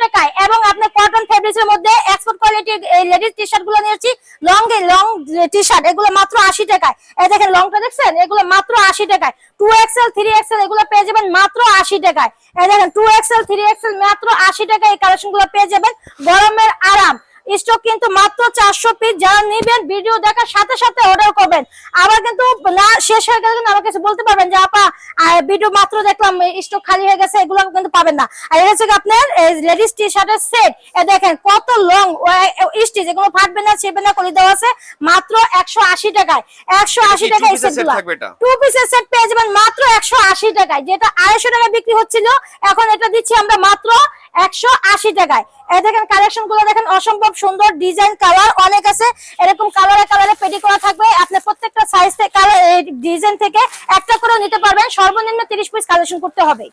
টাকায়। এবং আপনি কটন ফেব্রিক্স এর মধ্যে এক্সপোর্ট কোয়ালিটির লেডিস টি শার্ট গুলো নিয়েছি, লং টি শার্ট, এগুলো মাত্র 80 টাকায়। এই দেখেন লংটা দেখছেন, এগুলো মাত্র 80 টাকায়। 2XL 3XL এগুলো পেয়ে যাবেন মাত্র 80 টাকায়। এই দেখেন 2XL 3XL মাত্র 80 টাকায় এই কালেকশন গুলো পেয়ে যাবেন। গরমের আরাম, স্টক কিন্তু মাত্র 400 পিস। যারা নেবেন ভিডিও দেখার সাথে সাথে অর্ডার করবেন। আবার কিন্তু না শেষ হয়ে গেলে কিন্তু আমার কাছে বলতে পারবেন যে আপা ভিডিও মাত্র দেখলাম স্টক খালি হয়ে গেছে, এগুলো কিন্তু পাবেন না। আর এটা হচ্ছে আপনার লেডিস টি শার্টের সেট। দেখেন কত লং স্টিচ, এগুলো ফাটবে না ছিঁড়বে না, করে দেওয়া আছে মাত্র 180 টাকায়। 180 টাকায় এই সেটগুলো, টু পিসের সেট পেয়ে যাবেন মাত্র 180 টাকায়। যেটা 250 টাকায় বিক্রি হচ্ছিল, এখন এটা দিচ্ছি আমরা মাত্র 180 টাকায়। এই দেখেন কালেকশন গুলো দেখেন, অসম্ভব সুন্দর ডিজাইন, কালার অনেক আছে। এরকম কালারে পেডি করা থাকবে। আপনি প্রত্যেকটা সাইজ থেকে ডিজাইন থেকে একটা করে নিতে পারবেন। সর্বনিম্ন 30 পিস কালেকশন করতে হবে।